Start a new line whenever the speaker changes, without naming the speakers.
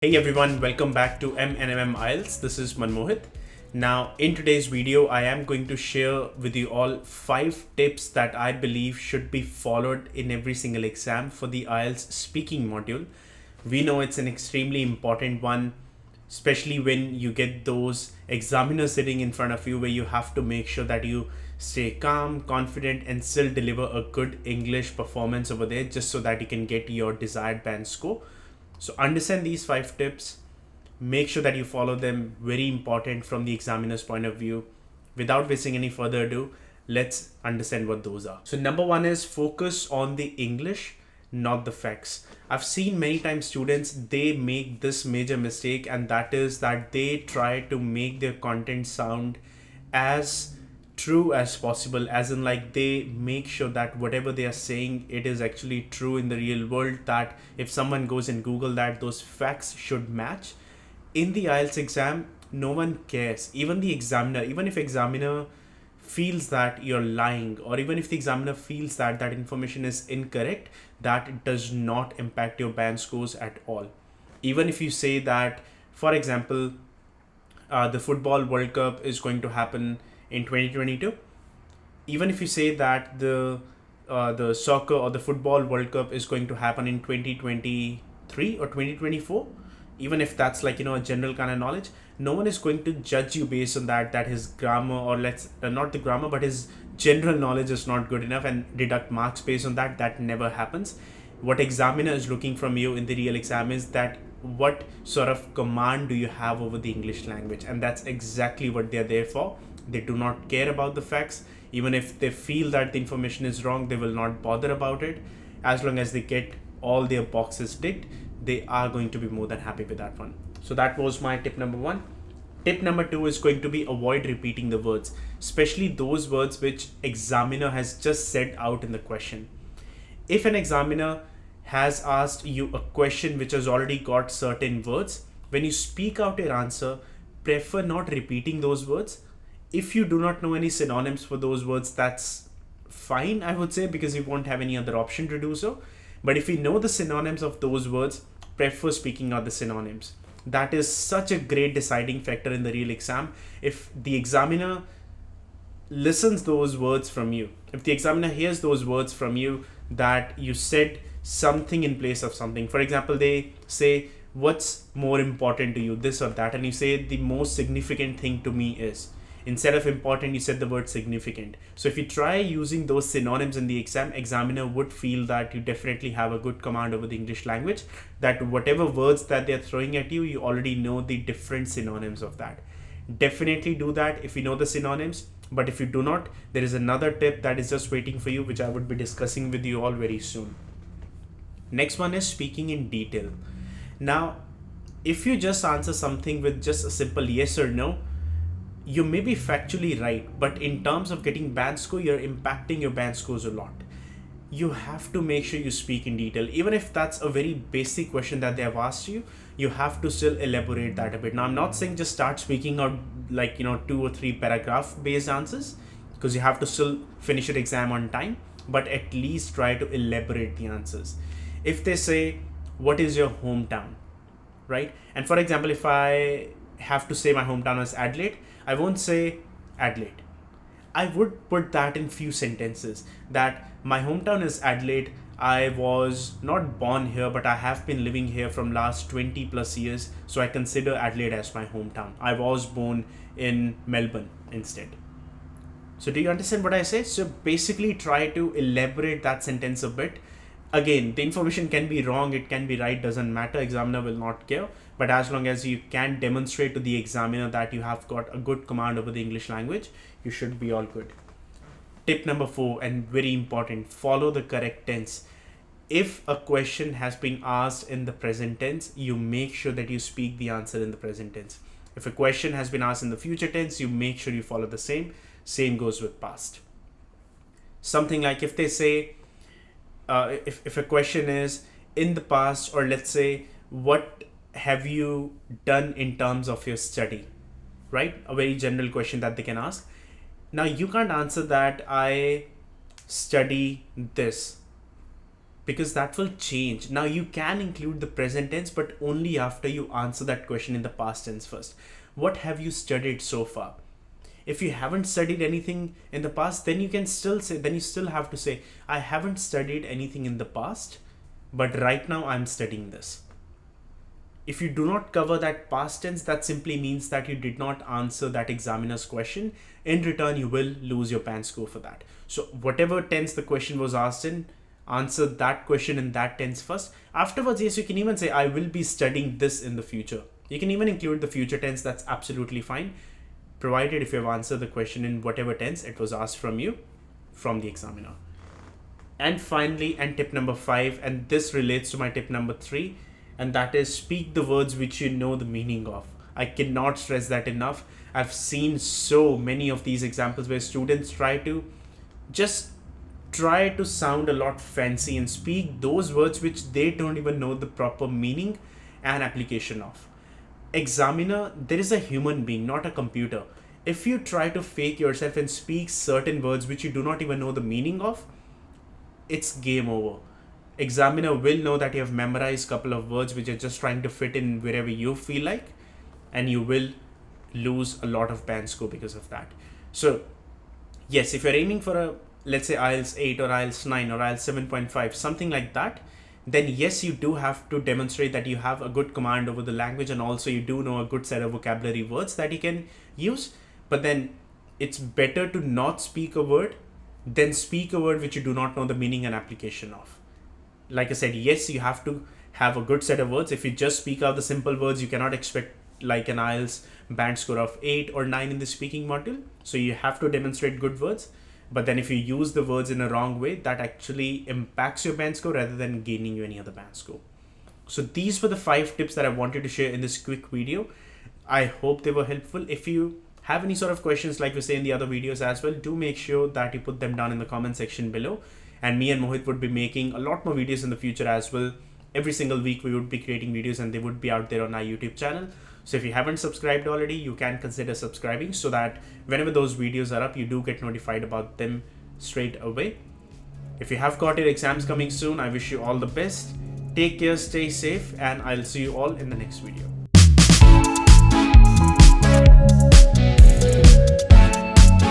Hey everyone, welcome back to M&M IELTS. This is Manmohit. Now, in today's video, I am going to share with you all 5 tips that I believe should be followed in every single exam for the IELTS speaking module. We know it's an extremely important one, especially when you get those examiners sitting in front of you where you have to make sure that you stay calm, confident, and still deliver a good English performance over there just so that you can get your desired band score. So understand these 5 tips, make sure that you follow them, very important from the examiner's point of view. Without wasting any further ado, let's understand what those are. So number one is focus on the English, not the facts. I've seen many times students, they make this major mistake, and that is that they try to make their content sound as true as possible, as in like they make sure that whatever they are saying, it is actually true in the real world, that if someone goes and google that, those facts should match. In the IELTS exam, no one cares, even the examiner, even if examiner feels that you're lying, or even if the examiner feels that that information is incorrect, that does not impact your band scores at all. Even if you say that, for example, the football World Cup is going to happen in 2022. Even if you say that the soccer or the football World Cup is going to happen in 2023 or 2024, even if that's like a general kind of knowledge, no one is going to judge you based on that, that his grammar, or let's not the grammar, but his general knowledge is not good enough, and deduct marks based on that. That never happens. What examiner is looking from you in the real exam is that what sort of command do you have over the English language, and that's exactly what they're there for. They do not care about the facts. Even if they feel that the information is wrong, they will not bother about it. As long as they get all their boxes ticked, they are going to be more than happy with that one. So that was my tip number one. Tip number two is going to be avoid repeating the words, especially those words which examiner has just said out in the question. If an examiner has asked you a question which has already got certain words, when you speak out your answer, prefer not repeating those words. If you do not know any synonyms for those words, that's fine, I would say, because you won't have any other option to do so. But if you know the synonyms of those words, prefer speaking out the synonyms. That is such a great deciding factor in the real exam. If the examiner listens those words from you, if the examiner hears those words from you, that you said something in place of something, for example, they say, what's more important to you, this or that, and you say the most significant thing to me is, instead of important, you said the word significant. So if you try using those synonyms in the exam, examiner would feel that you definitely have a good command over the English language, that whatever words that they're throwing at you, you already know the different synonyms of that. Definitely do that if you know the synonyms. But if you do not, there is another tip that is just waiting for you, which I would be discussing with you all very soon. Next one is speaking in detail. Now, if you just answer something with just a simple yes or no, you may be factually right, but in terms of getting band score, you're impacting your band scores a lot. You have to make sure you speak in detail. Even if that's a very basic question that they have asked you, you have to still elaborate that a bit. Now, I'm not saying just start speaking out like 2 or 3 paragraph based answers, because you have to still finish your exam on time, but at least try to elaborate the answers. If they say, what is your hometown, right? And for example, if I have to say my hometown is Adelaide, I won't say Adelaide. I would put that in few sentences, that my hometown is Adelaide. I was not born here, but I have been living here from last 20 plus years, so I consider Adelaide as my hometown. I was born in Melbourne instead. So do you understand what I say? So basically try to elaborate that sentence a bit. Again, the information can be wrong, it can be right, doesn't matter, examiner will not care. But as long as you can demonstrate to the examiner that you have got a good command over the English language, you should be all good. Tip number 4, and very important, follow the correct tense. If a question has been asked in the present tense, you make sure that you speak the answer in the present tense. If a question has been asked in the future tense, you make sure you follow the same. Same goes with past. Something like if they say, if a question is in the past, or let's say, what have you done in terms of your study, right? A very general question that they can ask. Now, you can't answer that I study this. because that will change. Now you can include the present tense, but only after you answer that question in the past tense first. What have you studied so far? If you haven't studied anything in the past, then you still have to say, I haven't studied anything in the past, but right now I'm studying this. If you do not cover that past tense, that simply means that you did not answer that examiner's question. In return, you will lose your PAN score for that. So whatever tense the question was asked in, answer that question in that tense first. Afterwards, yes, you can even say, I will be studying this in the future. You can even include the future tense. That's absolutely fine, provided if you have answered the question in whatever tense it was asked from you, from the examiner. And finally, and tip number 5, and this relates to my tip number 3, and that is speak the words which you know the meaning of. I cannot stress that enough. I've seen so many of these examples where students try to sound a lot fancy and speak those words which they don't even know the proper meaning and application of. Examiner, there is a human being, not a computer. If you try to fake yourself and speak certain words which you do not even know the meaning of, it's game over. Examiner will know that you have memorized a couple of words which are just trying to fit in wherever you feel like, and you will lose a lot of PAN score because of that. So yes, if you're aiming for a, let's say, IELTS 8 or IELTS 9 or IELTS 7.5, something like that, then yes, you do have to demonstrate that you have a good command over the language, and also you do know a good set of vocabulary words that you can use. But then it's better to not speak a word than speak a word which you do not know the meaning and application of. Like I said, yes, you have to have a good set of words. If you just speak out the simple words, you cannot expect like an IELTS band score of 8 or 9 in the speaking module. So you have to demonstrate good words. But then if you use the words in a wrong way, that actually impacts your band score rather than gaining you any other band score. So these were the 5 tips that I wanted to share in this quick video. I hope they were helpful. If you have any sort of questions, like we say in the other videos as well, do make sure that you put them down in the comment section below. And me and Mohit would be making a lot more videos in the future as well. Every single week we would be creating videos, and they would be out there on our YouTube channel. So if you haven't subscribed already, you can consider subscribing so that whenever those videos are up, you do get notified about them straight away. If you have got your exams coming soon, I wish you all the best. Take care, stay safe, and I'll see you all in the next video.